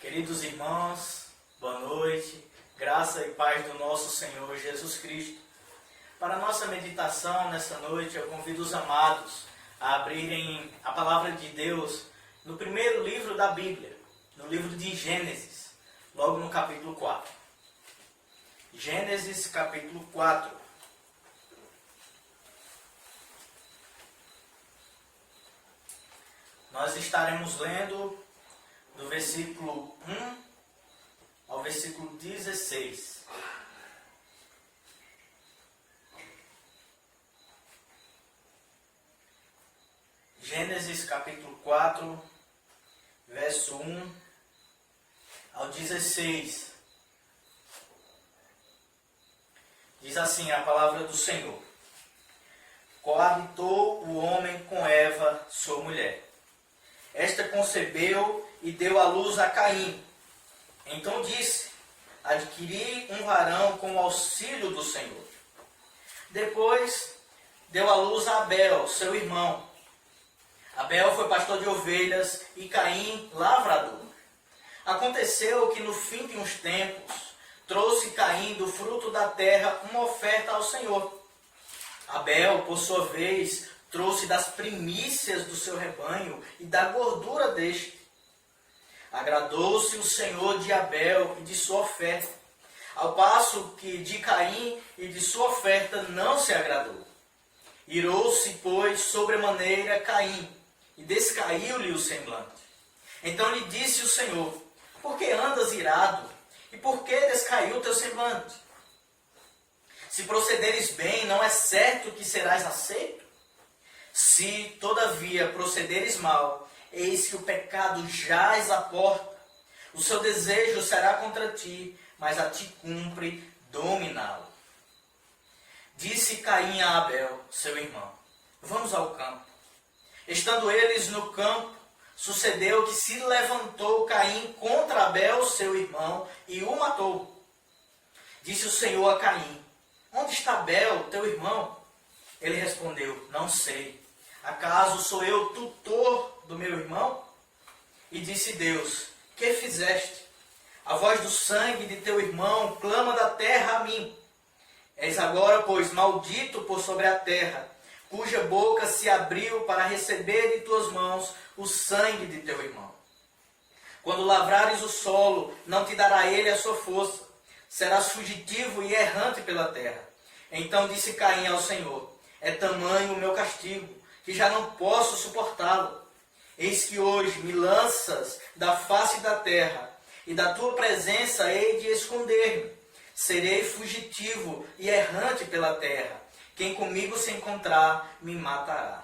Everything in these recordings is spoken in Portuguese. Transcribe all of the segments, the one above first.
Queridos irmãos, boa noite, graça e paz do nosso Senhor Jesus Cristo. Para a nossa meditação nessa noite, eu convido os amados a abrirem a palavra de Deus no primeiro livro da Bíblia, no livro de Gênesis, logo no capítulo 4. Gênesis capítulo 4. Nós estaremos lendo do versículo 1 ao versículo 16. Gênesis capítulo 4, verso 1 ao 16. Diz assim a palavra do Senhor: Coabitou o homem com Eva, sua mulher. Esta concebeu e deu à luz a Caim. Então disse: adquiri um varão com o auxílio do Senhor. Depois deu à luz a Abel, seu irmão. Abel foi pastor de ovelhas e Caim lavrador. Aconteceu que no fim de uns tempos trouxe Caim do fruto da terra uma oferta ao Senhor. Abel, por sua vez, trouxe das primícias do seu rebanho e da gordura deste. Agradou-se o Senhor de Abel e de sua oferta, ao passo que de Caim e de sua oferta não se agradou. Irou-se, pois, sobremaneira Caim, e descaiu-lhe o semblante. Então lhe disse o Senhor: por que andas irado? E por que descaiu teu semblante? Se procederes bem, não é certo que serás aceito? Se, todavia, procederes mal, eis que o pecado jaz à porta. O seu desejo será contra ti, mas a ti cumpre dominá-lo. Disse Caim a Abel, seu irmão: vamos ao campo. Estando eles no campo, sucedeu que se levantou Caim contra Abel, seu irmão, e o matou. Disse o Senhor a Caim: onde está Abel, teu irmão? Ele respondeu: não sei. Acaso sou eu tutor do meu irmão? E disse Deus: que fizeste? A voz do sangue de teu irmão clama da terra a mim. És agora, pois, maldito por sobre a terra, cuja boca se abriu para receber de tuas mãos o sangue de teu irmão. Quando lavrares o solo, não te dará ele a sua força. Serás fugitivo e errante pela terra. Então disse Caim ao Senhor: é tamanho o meu castigo, que já não posso suportá-lo. Eis que hoje me lanças da face da terra, e da tua presença hei de esconder-me. Serei fugitivo e errante pela terra. Quem comigo se encontrar, me matará.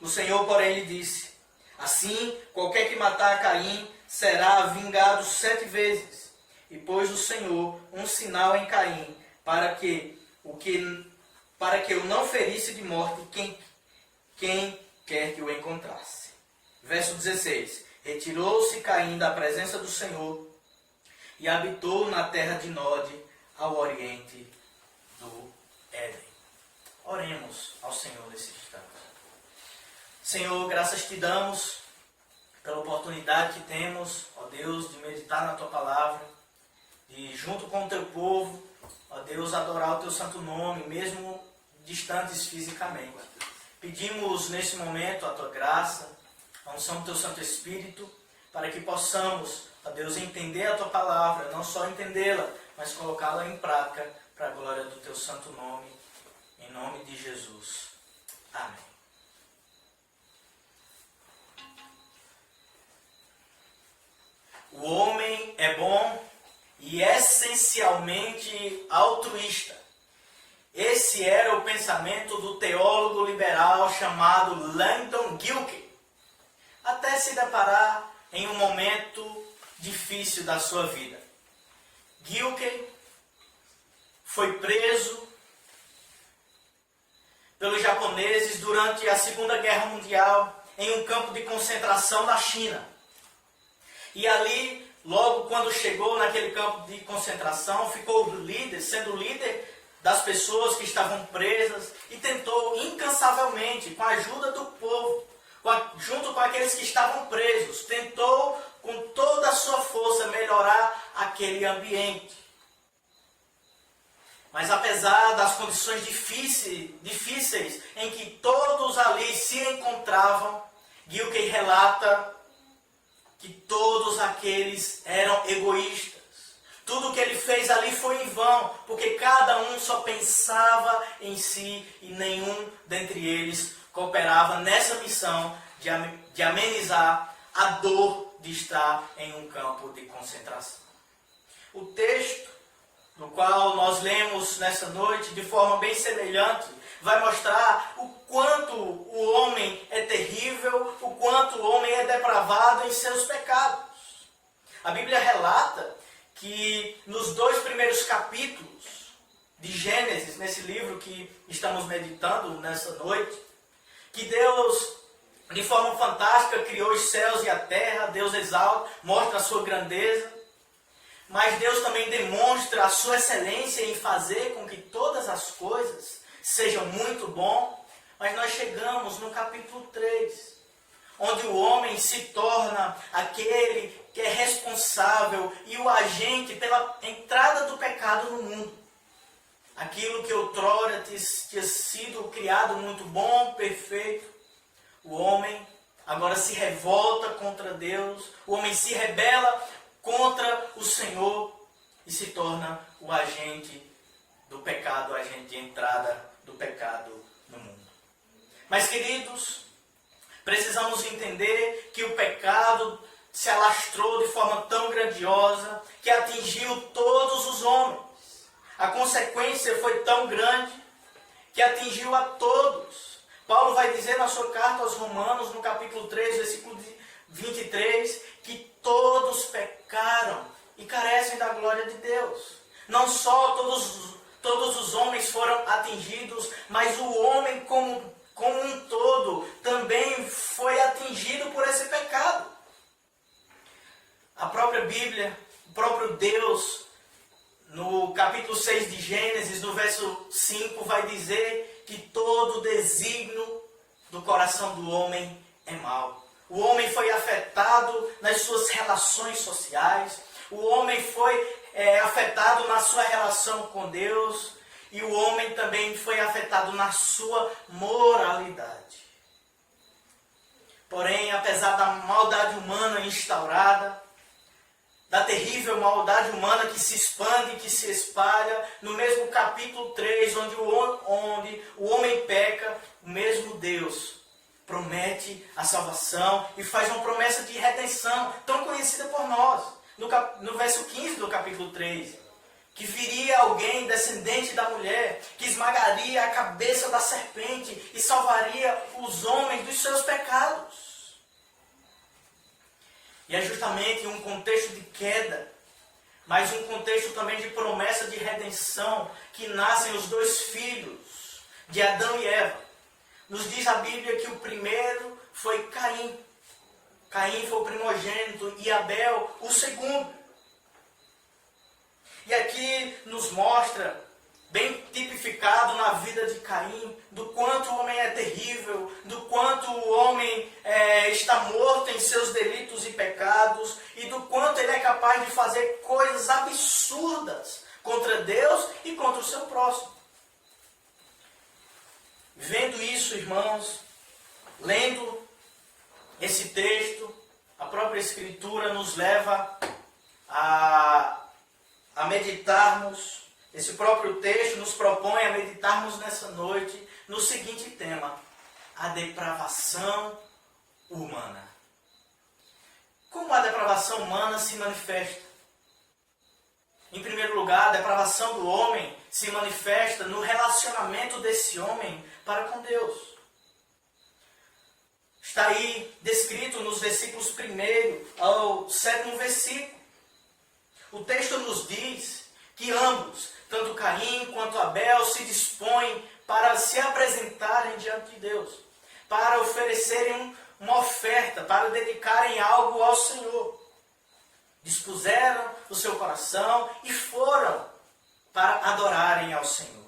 O Senhor, porém, lhe disse: assim, qualquer que matar a Caim será vingado 7 vezes. E pôs o Senhor um sinal em Caim, para que eu não ferisse de morte quem quer que o encontrasse. Verso 16. Retirou-se Caim da presença do Senhor e habitou na terra de Nod, ao oriente do Éden. Oremos ao Senhor nesse instante. Senhor, graças te damos pela oportunidade que temos, ó Deus, de meditar na tua palavra, de junto com o teu povo, ó Deus, adorar o teu santo nome, mesmo distantes fisicamente. Pedimos nesse momento a tua graça, a unção do teu Santo Espírito, para que possamos, ó Deus, entender a tua palavra, não só entendê-la, mas colocá-la em prática para a glória do teu santo nome, em nome de Jesus. Amém. O homem é bom e essencialmente altruísta. Esse era o pensamento do teólogo liberal chamado Langdon Gilkey, até se deparar em um momento difícil da sua vida. Gilkey foi preso pelos japoneses durante a Segunda Guerra Mundial em um campo de concentração da China. E ali, logo quando chegou naquele campo de concentração, ficou sendo líder das pessoas que estavam presas e tentou incansavelmente, com a ajuda do povo, junto com aqueles que estavam presos, tentou com toda a sua força melhorar aquele ambiente. Mas apesar das condições difíceis em que todos ali se encontravam, Gilkey relata que todos aqueles eram egoístas. Tudo que ele fez ali foi em vão, porque cada um só pensava em si e nenhum dentre eles cooperava nessa missão de amenizar a dor de estar em um campo de concentração. O texto do qual nós lemos nessa noite, de forma bem semelhante, vai mostrar o quanto o homem é terrível, o quanto o homem é depravado em seus pecados. A Bíblia relata que nos 2 primeiros capítulos de Gênesis, nesse livro que estamos meditando nessa noite, que Deus, de forma fantástica, criou os céus e a terra, Deus exalta, mostra a sua grandeza, mas Deus também demonstra a sua excelência em fazer com que todas as coisas sejam muito bom. Mas nós chegamos no capítulo 3, onde o homem se torna aquele que é responsável e o agente pela entrada do pecado no mundo. Aquilo que outrora tinha sido criado muito bom, perfeito, o homem agora se revolta contra Deus, o homem se rebela contra o Senhor e se torna o agente do pecado, o agente de entrada do pecado no mundo. Mas, queridos, precisamos entender que o pecado se alastrou de forma tão grandiosa que atingiu todos os homens. A consequência foi tão grande que atingiu a todos. Paulo vai dizer na sua carta aos Romanos, no capítulo 3, versículo 23, que todos pecaram e carecem da glória de Deus. Não só todos os homens foram atingidos, mas o homem como um todo também foi atingido por esse pecado. A própria Bíblia, o próprio Deus, no capítulo 6 de Gênesis, no verso 5, vai dizer que todo desígnio do coração do homem é mau. O homem foi afetado nas suas relações sociais, o homem foi afetado na sua relação com Deus, e o homem também foi afetado na sua moralidade. Porém, apesar da maldade humana instaurada, da terrível maldade humana que se expande, que se espalha, no mesmo capítulo 3, onde o homem peca, o mesmo Deus promete a salvação e faz uma promessa de redenção, tão conhecida por nós. No verso 15 do capítulo 3, que viria alguém descendente da mulher, que esmagaria a cabeça da serpente e salvaria os homens dos seus pecados. E é justamente um contexto de queda, mas um contexto também de promessa de redenção, que nascem os 2 filhos de Adão e Eva. Nos diz a Bíblia que o primeiro foi Caim. Caim foi o primogênito e Abel o segundo. E aqui nos mostra, bem tipificado na vida de Caim, do quanto o homem é terrível, do quanto o homem está morto em seus delitos e pecados, e do quanto ele é capaz de fazer coisas absurdas contra Deus e contra o seu próximo. Vendo isso, irmãos, lendo esse texto, a própria Escritura nos leva a meditarmos, esse próprio texto nos propõe a meditarmos nessa noite no seguinte tema: a depravação humana. Como a depravação humana se manifesta? Em primeiro lugar, a depravação do homem se manifesta no relacionamento desse homem para com Deus. Está aí descrito nos versículos 1 ao 7º versículo. O texto nos diz que ambos, tanto Caim quanto Abel, se dispõem para se apresentarem diante de Deus, para oferecerem uma oferta, para dedicarem algo ao Senhor. Dispuseram o seu coração e foram para adorarem ao Senhor.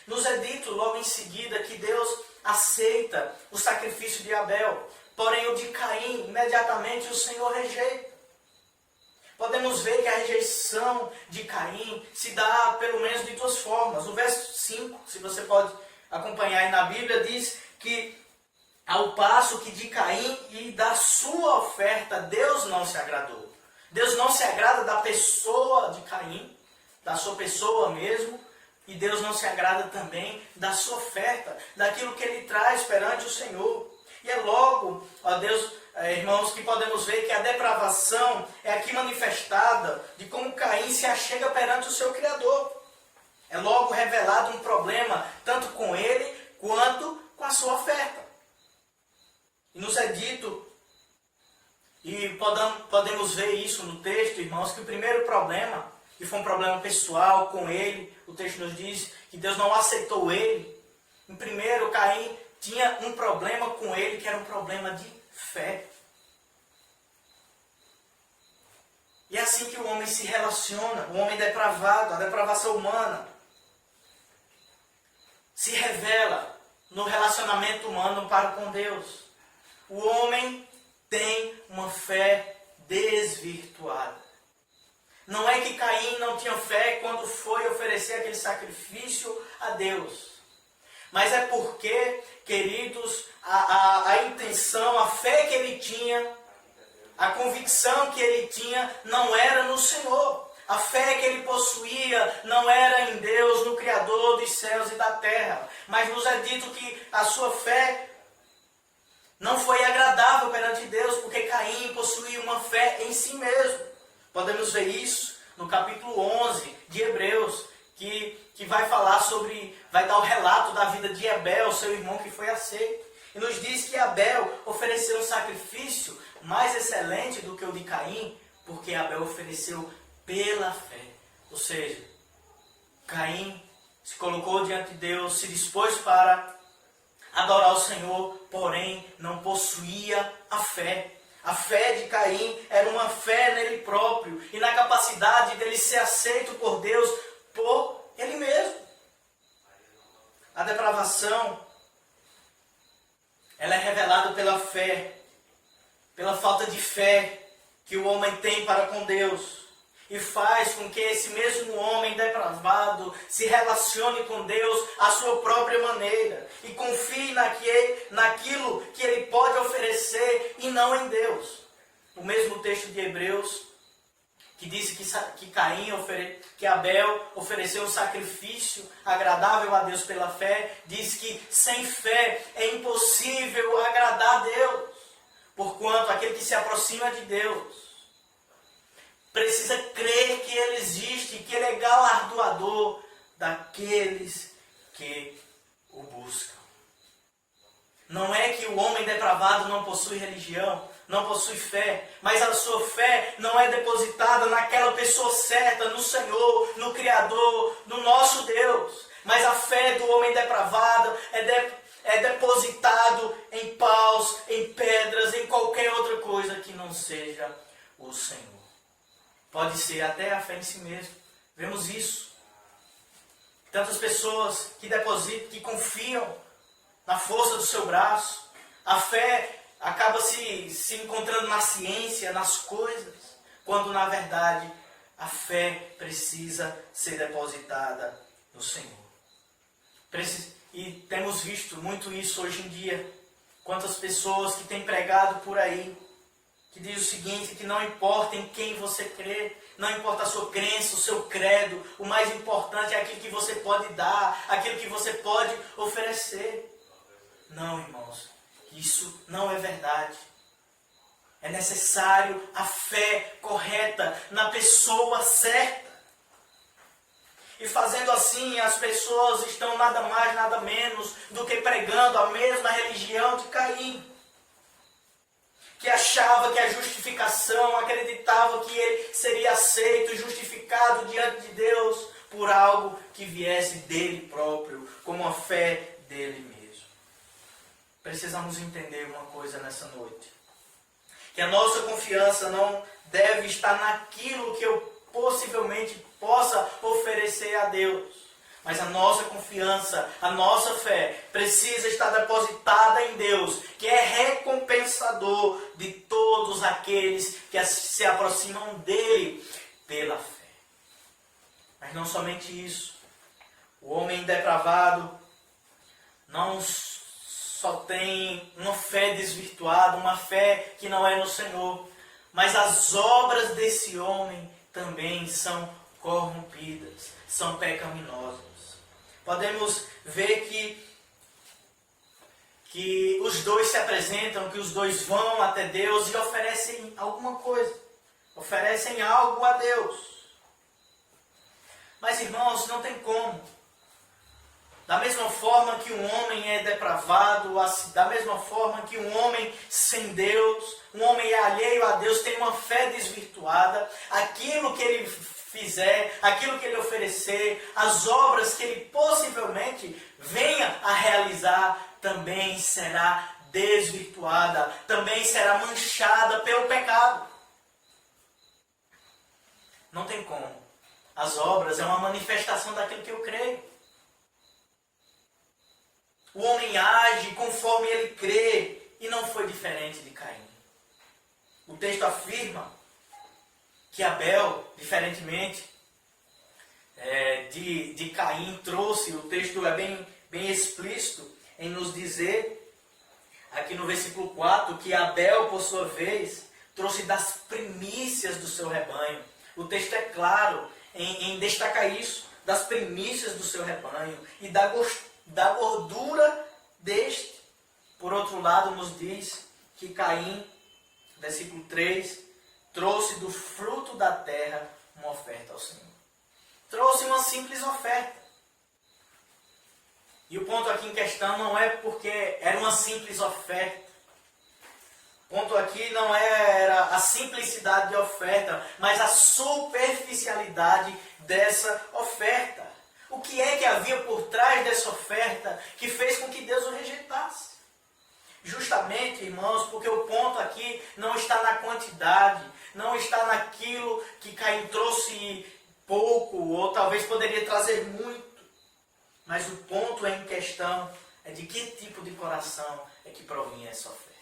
Nos é dito logo em seguida que Deus aceita o sacrifício de Abel, porém o de Caim imediatamente o Senhor rejeita. podemos ver que a rejeição de Caim se dá pelo menos de duas formas. O verso 5, se você pode acompanhar aí na Bíblia, diz que ao passo que de Caim e da sua oferta Deus não se agradou. Deus não se agrada da pessoa de Caim, da sua pessoa mesmo, e Deus não se agrada também da sua oferta, daquilo que ele traz perante o Senhor. E é logo, ó Deus, irmãos, que podemos ver que a depravação é aqui manifestada de como Caim se achega perante o seu Criador. É logo revelado um problema, tanto com ele, quanto com a sua oferta. E nos é dito, e podemos ver isso no texto, irmãos, que o primeiro problema, que foi um problema pessoal com ele, o texto nos diz que Deus não aceitou ele. Em primeiro, Caim tinha um problema com ele, que era um problema de fé. E é assim que o homem se relaciona, o homem depravado, a depravação humana, se revela no relacionamento humano para com Deus. O homem tem uma fé desvirtuada. Não é que Caim não tinha fé quando foi oferecer aquele sacrifício a Deus. Mas é porque, queridos, a intenção, a fé que ele tinha, a convicção que ele tinha não era no Senhor. A fé que ele possuía não era em Deus, no Criador dos céus e da terra. Mas nos é dito que a sua fé não foi agradável perante Deus, porque Caim possuía uma fé em si mesmo. Podemos ver isso no capítulo 11 de Hebreus, que vai falar sobre, vai dar o relato da vida de Abel, seu irmão que foi aceito. E nos diz que Abel ofereceu um sacrifício mais excelente do que o de Caim, porque Abel ofereceu pela fé. Ou seja, Caim se colocou diante de Deus, se dispôs para adorar o Senhor, porém não possuía a fé. A fé de Caim era uma fé nele próprio e na capacidade dele ser aceito por Deus, por ele mesmo. A depravação, ela é revelada pela fé, pela falta de fé que o homem tem para com Deus. E faz com que esse mesmo homem depravado se relacione com Deus à sua própria maneira. E confie naquilo que ele pode oferecer e não em Deus. O mesmo texto de Hebreus, que disse que Abel ofereceu um sacrifício agradável a Deus pela fé, diz que sem fé é impossível agradar a Deus. Porquanto aquele que se aproxima de Deus precisa crer que Ele existe, que Ele é galardoador daqueles que o buscam. Não é que o homem depravado não possui religião, não possui fé, mas a sua fé não é depositada naquela pessoa certa, no Senhor, no Criador, no nosso Deus. Mas a fé do homem depravado é depositado em paus, em pedras, em qualquer outra coisa que não seja o Senhor. Pode ser até a fé em si mesmo. Vemos isso. Tantas pessoas que depositam, que confiam na força do seu braço. A fé acaba se encontrando na ciência, nas coisas, quando na verdade a fé precisa ser depositada no Senhor. E temos visto muito isso hoje em dia. Quantas pessoas que têm pregado por aí, que diz o seguinte, que não importa em quem você crê, não importa a sua crença, o seu credo, o mais importante é aquilo que você pode dar, aquilo que você pode oferecer. Não, irmãos, isso não é verdade. É necessário a fé correta na pessoa certa. E fazendo assim, as pessoas estão nada mais, nada menos do que pregando a mesma religião de Caim, que achava que a justificação, acreditava que ele seria aceito, justificado diante de Deus por algo que viesse dele próprio, como a fé dele mesmo. Precisamos entender uma coisa nessa noite, que a nossa confiança não deve estar naquilo que eu possivelmente possa oferecer a Deus, Mas a nossa confiança, a nossa fé precisa estar depositada em Deus, que é recompensador de todos aqueles que se aproximam dele pela fé. Mas não somente isso. O homem depravado não só tem uma fé desvirtuada, uma fé que não é no Senhor, mas as obras desse homem também são corrompidas, são pecaminosas. Podemos ver que os dois se apresentam, que os dois vão até Deus e oferecem alguma coisa, oferecem algo a Deus. Mas, irmãos, não tem como. Da mesma forma que um homem é depravado, da mesma forma que um homem sem Deus, um homem alheio a Deus, tem uma fé desvirtuada, aquilo que ele fizer, aquilo que ele oferecer, as obras que ele possivelmente venha a realizar, também será desvirtuada, também será manchada pelo pecado. Não tem como. As obras é uma manifestação daquilo que eu creio. O homem age conforme ele crê, e não foi diferente de Caim. O texto afirma que Abel, diferentemente de Caim, trouxe, o texto é bem explícito em nos dizer, aqui no versículo 4, que Abel, por sua vez, trouxe das primícias do seu rebanho. O texto é claro em destacar isso, das primícias do seu rebanho e da gordura deste. Por outro lado, nos diz que Caim, versículo 3, trouxe do fruto da terra uma oferta ao Senhor. Trouxe uma simples oferta. E o ponto aqui em questão não é porque era uma simples oferta. O ponto aqui não era a simplicidade de oferta, mas a superficialidade dessa oferta. O que é que havia por trás dessa oferta que fez com que Deus o rejeitasse? Justamente, irmãos, porque o ponto aqui não está na quantidade, não está naquilo que Caim trouxe pouco, ou talvez poderia trazer muito. Mas o ponto em questão é de que tipo de coração é que provinha essa oferta.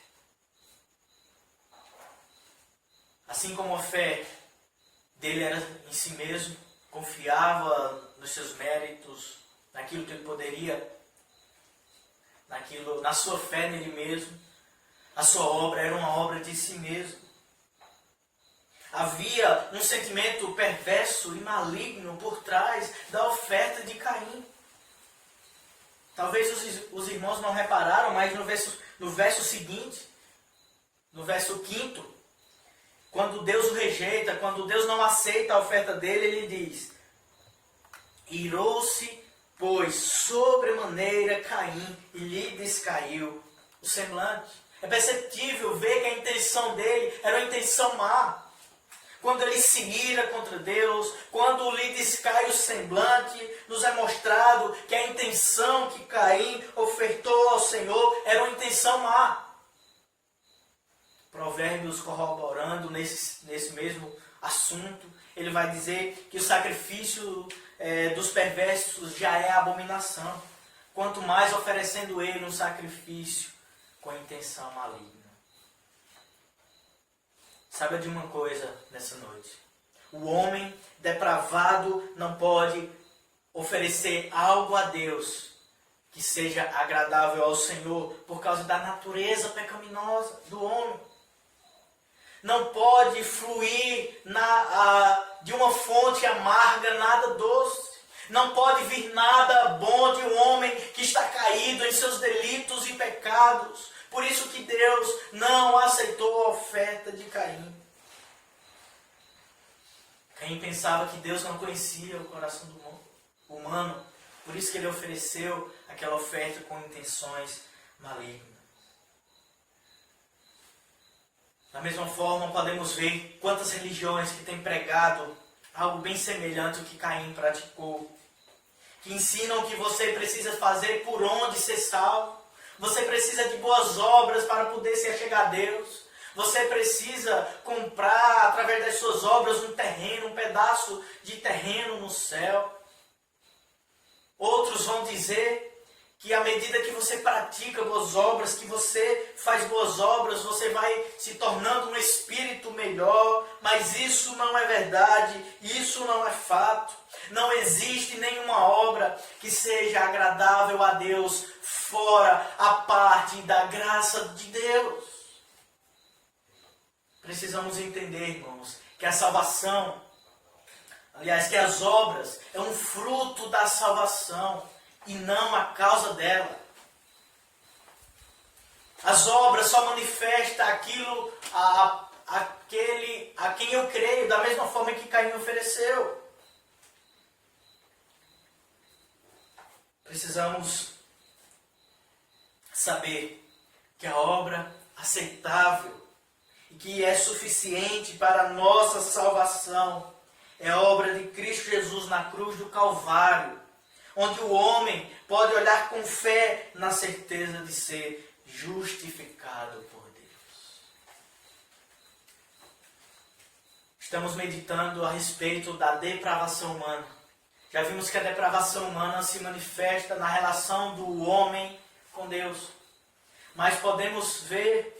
Assim como a fé dele era em si mesmo, confiava nos seus méritos, naquilo que ele poderia, na sua fé nele mesmo, a sua obra era uma obra de si mesmo. Havia um sentimento perverso e maligno por trás da oferta de Caim. Talvez os irmãos não repararam, mas no verso seguinte, no verso 5, quando Deus o rejeita, quando Deus não aceita a oferta dele, ele diz: irou-se, pois, sobremaneira Caim, e lhe descaiu o semblante. É perceptível ver que a intenção dele era uma intenção má. Quando ele se ira contra Deus, quando lhe descai o semblante, nos é mostrado que a intenção que Caim ofertou ao Senhor era uma intenção má. Provérbios corroborando nesse mesmo assunto, ele vai dizer que o sacrifício dos perversos já é abominação, quanto mais oferecendo ele um sacrifício com intenção maligna. Saiba de uma coisa nessa noite: o homem depravado não pode oferecer algo a Deus que seja agradável ao Senhor por causa da natureza pecaminosa do homem. Não pode fluir de uma fonte amarga nada doce. Não pode vir nada bom de um homem que está caído em seus delitos e pecados. Por isso que Deus não aceitou a oferta de Caim. Caim pensava que Deus não conhecia o coração do humano. Por isso que ele ofereceu aquela oferta com intenções malignas. Da mesma forma, podemos ver quantas religiões que têm pregado algo bem semelhante ao que Caim praticou. Que ensinam que você precisa fazer por onde ser salvo. Você precisa de boas obras para poder se achegar a Deus. Você precisa comprar, através das suas obras, um terreno, um pedaço de terreno no céu. Outros vão dizer que à medida que você pratica boas obras, que você faz boas obras, você vai se tornando um espírito melhor. Mas isso não é verdade, isso não é fato. Não existe nenhuma obra que seja agradável a Deus fora a parte da graça de Deus. Precisamos entender, irmãos, que a salvação, aliás, que as obras é um fruto da salvação e não a causa dela. As obras só manifestam aquilo a quem eu creio, da mesma forma que Caim ofereceu. Precisamos saber que a obra aceitável e que é suficiente para a nossa salvação é a obra de Cristo Jesus na cruz do Calvário, onde o homem pode olhar com fé na certeza de ser justificado por Deus. Estamos meditando a respeito da depravação humana. Já vimos que a depravação humana se manifesta na relação do homem com Deus. Mas podemos ver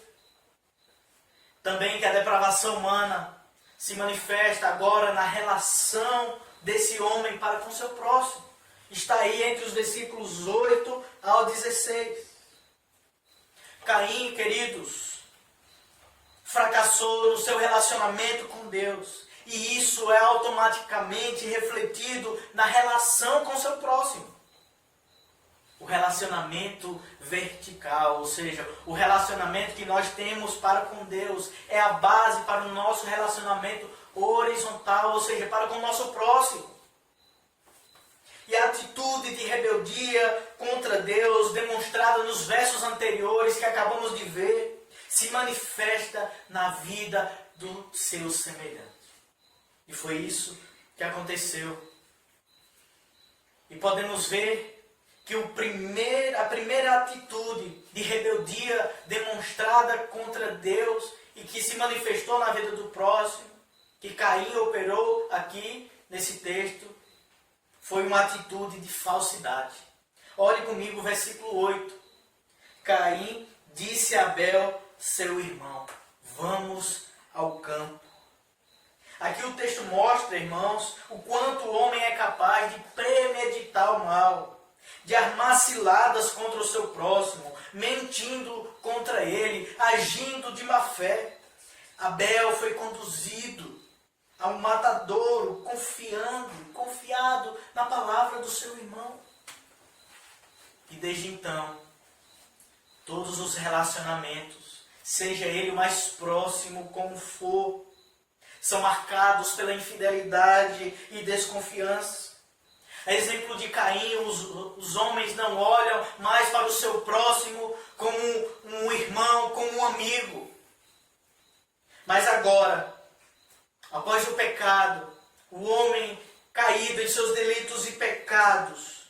também que a depravação humana se manifesta agora na relação desse homem para com seu próximo. Está aí entre os versículos 8 ao 16. Caim, queridos, fracassou no seu relacionamento com Deus. E isso é automaticamente refletido na relação com seu próximo. O relacionamento vertical, ou seja, o relacionamento que nós temos para com Deus, é a base para o nosso relacionamento horizontal, ou seja, para com o nosso próximo. E a atitude de rebeldia contra Deus, demonstrada nos versos anteriores que acabamos de ver, se manifesta na vida do seu semelhante. E foi isso que aconteceu. E podemos ver que a primeira atitude de rebeldia demonstrada contra Deus e que se manifestou na vida do próximo, que Caim operou aqui nesse texto, foi uma atitude de falsidade. Olhe comigo o versículo 8. Caim disse a Abel, seu irmão, vamos ao campo. Aqui o texto mostra, irmãos, o quanto o homem é capaz de premeditar o mal, de armar ciladas contra o seu próximo, mentindo contra ele, agindo de má fé. Abel foi conduzido a um matadouro, confiado na palavra do seu irmão. E desde então, todos os relacionamentos, seja ele o mais próximo como for, são marcados pela infidelidade e desconfiança. A exemplo de Caim, os homens não olham mais para o seu próximo como um irmão, como um amigo. Mas agora, após o pecado, o homem caído em seus delitos e pecados,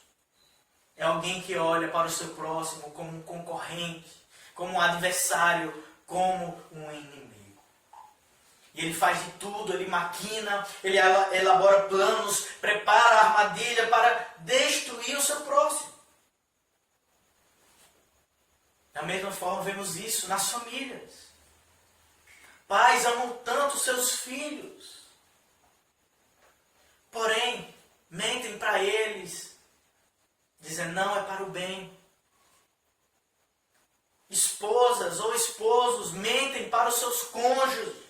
é alguém que olha para o seu próximo como um concorrente, como um adversário, como um inimigo. E ele faz de tudo, ele maquina, ele elabora planos, prepara a armadilha para destruir o seu próximo. Da mesma forma, vemos isso nas famílias. Pais amam tanto seus filhos, porém, mentem para eles, dizendo não, é para o bem. Esposas ou esposos mentem para os seus cônjuges,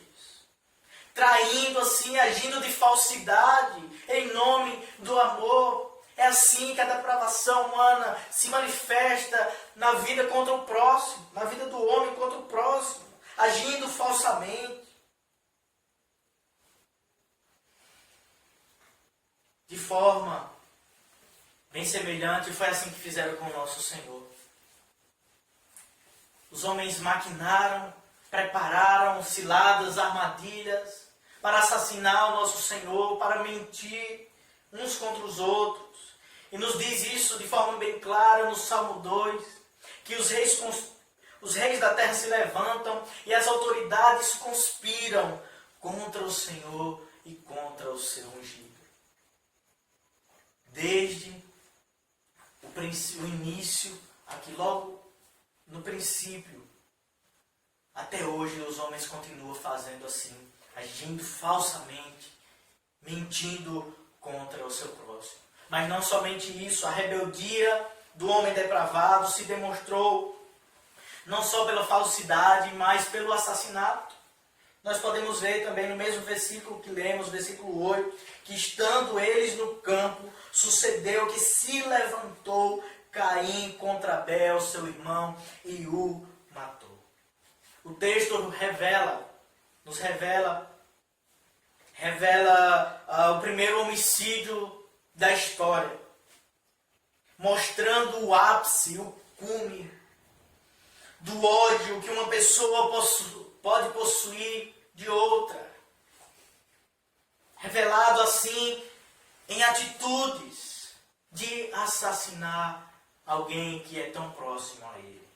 traindo assim, agindo de falsidade, em nome do amor. É assim que a depravação humana se manifesta na vida contra o próximo, na vida do homem contra o próximo, agindo falsamente. De forma bem semelhante, foi assim que fizeram com o nosso Senhor. Os homens maquinaram, prepararam ciladas, armadilhas, para assassinar o nosso Senhor, para mentir uns contra os outros. E nos diz isso de forma bem clara no Salmo 2, que os reis da terra se levantam e as autoridades conspiram contra o Senhor e contra o seu ungido. Desde o início, aqui logo no princípio, até hoje os homens continuam fazendo assim, agindo falsamente, mentindo contra o seu próximo. Mas não somente isso, a rebeldia do homem depravado se demonstrou não só pela falsidade, mas pelo assassinato. Nós podemos ver também no mesmo versículo que lemos, versículo 8, que estando eles no campo, sucedeu que se levantou Caim contra Abel, seu irmão, e o matou. O texto nos revela o primeiro homicídio da história, mostrando o ápice, o cume do ódio que uma pessoa pode possuir de outra. Revelado assim em atitudes de assassinar alguém que é tão próximo a ele.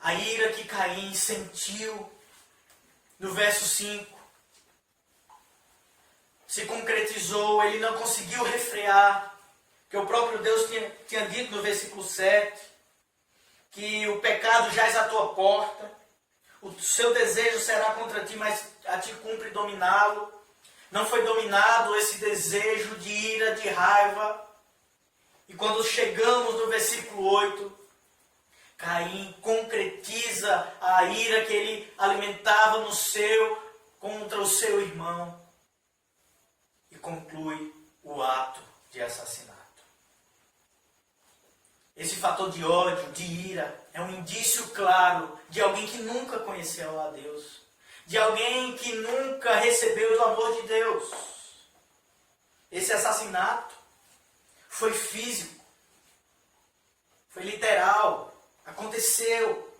A ira que Caim sentiu no verso 5 se concretizou, ele não conseguiu refrear, que o próprio Deus tinha dito no versículo 7, que o pecado jaz à tua porta, o seu desejo será contra ti, mas a ti cumpre dominá-lo. Não foi dominado esse desejo de ira, de raiva. E quando chegamos no versículo 8, Caim concretiza a ira que ele alimentava contra o seu irmão e conclui o ato de assassinato. Esse fator de ódio, de ira, é um indício claro de alguém que nunca conheceu a Deus, de alguém que nunca recebeu do amor de Deus. Esse assassinato foi físico, foi literal, aconteceu.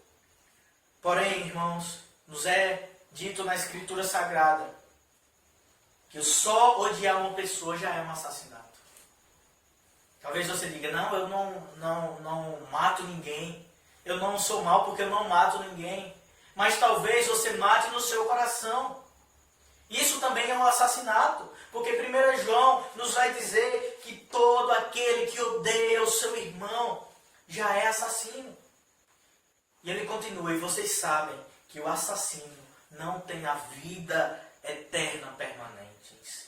Porém, irmãos, nos é dito na Escritura Sagrada que só odiar uma pessoa já é um assassinato. Talvez você diga, não, eu não mato ninguém. Eu não sou mal porque eu não mato ninguém. Mas talvez você mate no seu coração. Isso também é um assassinato. Porque 1 João nos vai dizer que todo aquele que odeia o seu irmão já é assassino. E ele continua, e vocês sabem que o assassino não tem a vida eterna permanente em si.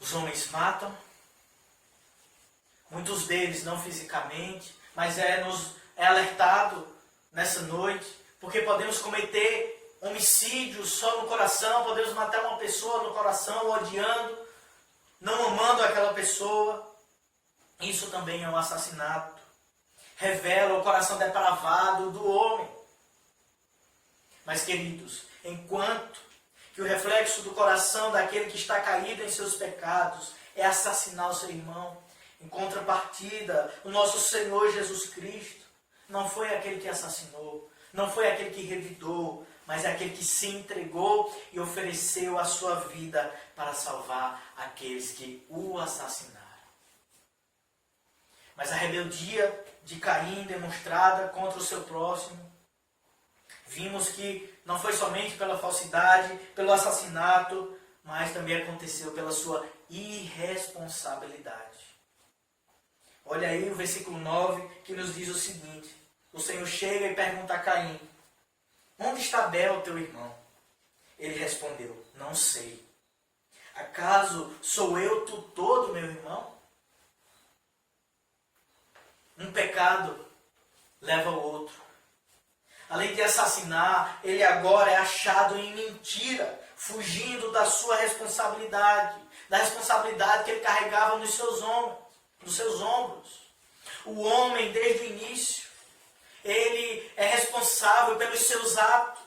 Os homens matam, muitos deles não fisicamente, mas é alertado nessa noite, porque podemos cometer homicídio só no coração, podemos matar uma pessoa no coração, odiando, não amando aquela pessoa. Isso também é um assassinato. Revela o coração depravado do homem. Mas, queridos, enquanto que o reflexo do coração daquele que está caído em seus pecados é assassinar o seu irmão, em contrapartida, o nosso Senhor Jesus Cristo não foi aquele que assassinou, não foi aquele que revidou, mas é aquele que se entregou e ofereceu a sua vida para salvar aqueles que o assassinaram. Mas a rebeldia de Caim demonstrada contra o seu próximo, vimos que não foi somente pela falsidade, pelo assassinato, mas também aconteceu pela sua irresponsabilidade. Olha aí o versículo 9 que nos diz o seguinte: o Senhor chega e pergunta a Caim, onde está Abel, teu irmão? Ele respondeu, não sei. Acaso sou eu tutor do meu irmão? Um pecado leva ao outro. Além de assassinar, ele agora é achado em mentira, fugindo da sua responsabilidade, da responsabilidade que ele carregava nos seus ombros. O homem, desde o início, ele é responsável pelos seus atos.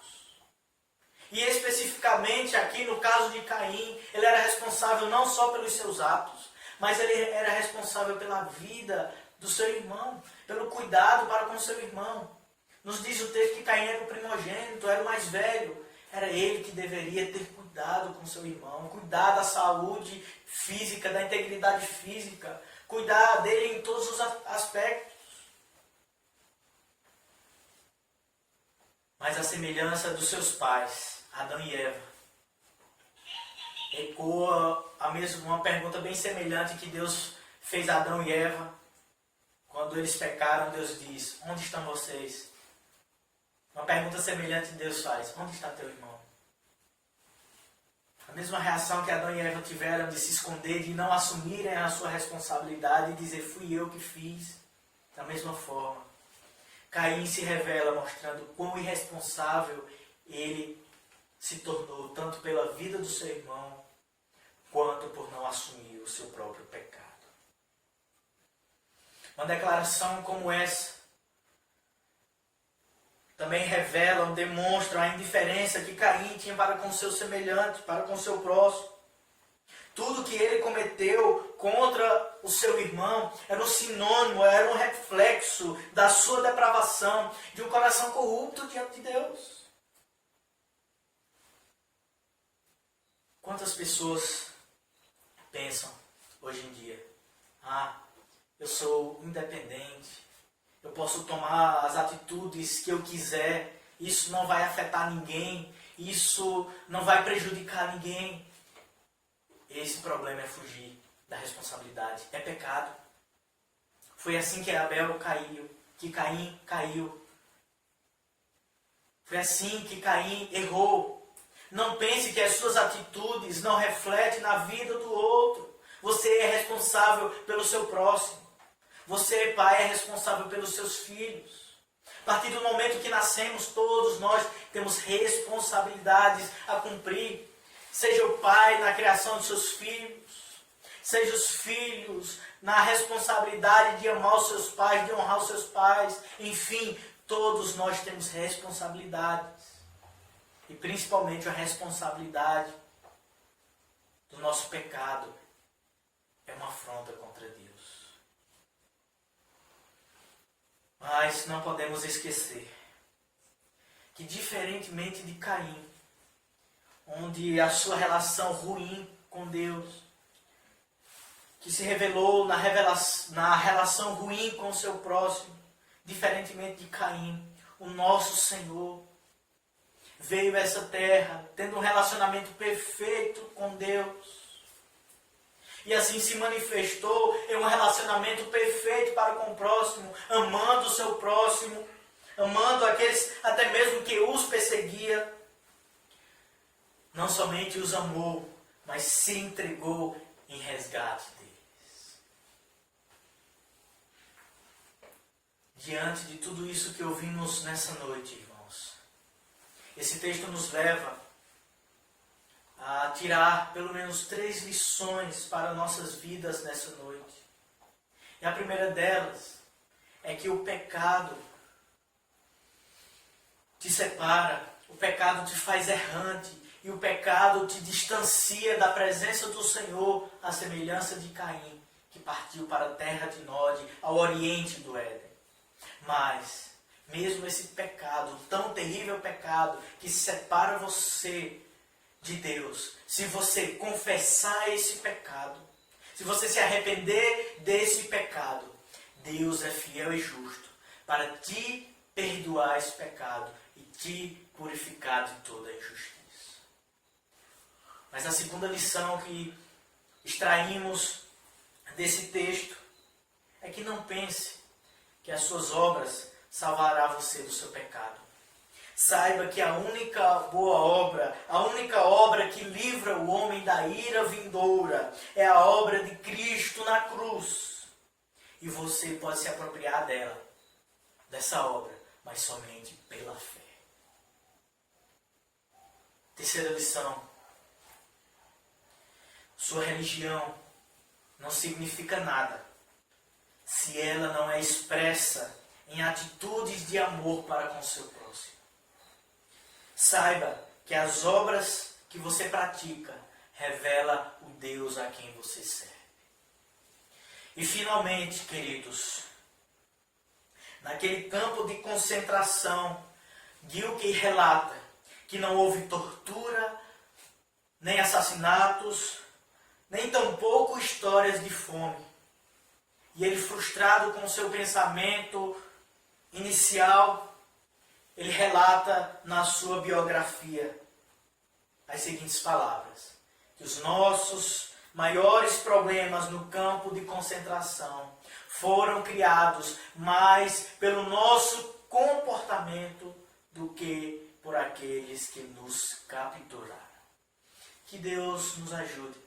E especificamente aqui no caso de Caim, ele era responsável não só pelos seus atos, mas ele era responsável pela vida do seu irmão, pelo cuidado para com o seu irmão. Nos diz o texto que Caim era o primogênito, era o mais velho. Era ele que deveria ter cuidado com seu irmão, cuidar da saúde física, da integridade física, cuidar dele em todos os aspectos. Mas a semelhança dos seus pais, Adão e Eva, ecoa uma pergunta bem semelhante que Deus fez a Adão e Eva. Quando eles pecaram, Deus diz: onde estão vocês? Uma pergunta semelhante Deus faz: onde está teu irmão? A mesma reação que Adão e Eva tiveram de se esconder, de não assumirem a sua responsabilidade e dizer: fui eu que fiz. Da mesma forma, Caim se revela mostrando quão irresponsável ele se tornou, tanto pela vida do seu irmão, quanto por não assumir o seu próprio pecado. Uma declaração como essa também revela ou demonstra a indiferença que Caim tinha para com o seu semelhante, para com o seu próximo. Tudo que ele cometeu contra o seu irmão era um sinônimo, era um reflexo da sua depravação, de um coração corrupto diante de Deus. Quantas pessoas pensam hoje em dia: eu sou independente, eu posso tomar as atitudes que eu quiser, isso não vai afetar ninguém, isso não vai prejudicar ninguém. Esse problema é fugir da responsabilidade, é pecado. Foi assim que Abel caiu, que Caim caiu. Foi assim que Caim errou. Não pense que as suas atitudes não refletem na vida do outro. Você é responsável pelo seu próximo. Você, pai, é responsável pelos seus filhos. A partir do momento que nascemos, todos nós temos responsabilidades a cumprir. Seja o pai na criação de seus filhos, seja os filhos na responsabilidade de amar os seus pais, de honrar os seus pais. Enfim, todos nós temos responsabilidades. E principalmente a responsabilidade do nosso pecado é uma afronta contra Deus. Mas não podemos esquecer que, diferentemente de Caim, onde a sua relação ruim com Deus, que se revelou na relação ruim com o seu próximo, diferentemente de Caim, o nosso Senhor veio a essa terra tendo um relacionamento perfeito com Deus. E assim se manifestou em um relacionamento perfeito para com o próximo, amando o seu próximo, amando aqueles até mesmo que os perseguia. Não somente os amou, mas se entregou em resgate deles. Diante de tudo isso que ouvimos nessa noite, irmãos, esse texto nos leva a tirar pelo menos 3 lições para nossas vidas nessa noite. E a primeira delas é que o pecado te separa, o pecado te faz errante, e o pecado te distancia da presença do Senhor, à semelhança de Caim, que partiu para a terra de Nod, ao oriente do Éden. Mas, mesmo esse pecado, tão terrível pecado, que separa você de Deus, se você confessar esse pecado, se você se arrepender desse pecado, Deus é fiel e justo para te perdoar esse pecado e te purificar de toda a injustiça. Mas a segunda lição que extraímos desse texto é que não pense que as suas obras salvará você do seu pecado. Saiba que a única boa obra, a única obra que livra o homem da ira vindoura é a obra de Cristo na cruz. E você pode se apropriar dessa obra, mas somente pela fé. Terceira lição. Sua religião não significa nada se ela não é expressa em atitudes de amor para com o seu próximo. Saiba que as obras que você pratica revelam o Deus a quem você serve. E finalmente, queridos, naquele campo de concentração, Gilkey relata que não houve tortura, nem assassinatos, nem tampouco histórias de fome. E ele, frustrado com seu pensamento inicial, ele relata na sua biografia as seguintes palavras, que os nossos maiores problemas no campo de concentração foram criados mais pelo nosso comportamento do que por aqueles que nos capturaram. Que Deus nos ajude.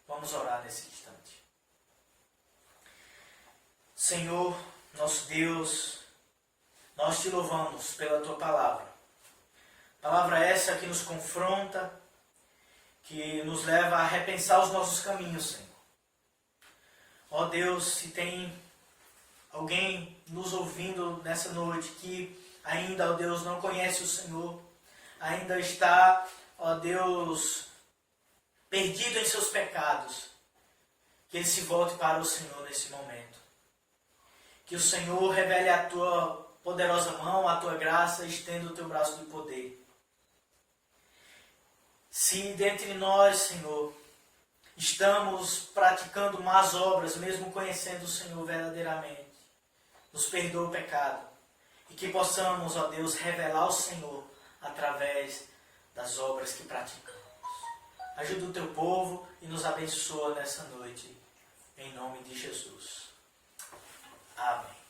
Vamos orar nesse instante. Senhor, nosso Deus, nós te louvamos pela tua palavra. Palavra essa que nos confronta, que nos leva a repensar os nossos caminhos, Senhor. Ó Deus, se tem alguém nos ouvindo nessa noite que ainda, ó Deus, não conhece o Senhor, ainda está, ó Deus, perdido em seus pecados, que ele se volte para o Senhor nesse momento. Que o Senhor revele a tua poderosa mão, a tua graça, estenda o teu braço de poder. Se dentre nós, Senhor, estamos praticando más obras, mesmo conhecendo o Senhor verdadeiramente, nos perdoa o pecado. E que possamos, ó Deus, revelar o Senhor através das obras que praticamos. Ajuda o teu povo e nos abençoa nessa noite. Em nome de Jesus. Amém.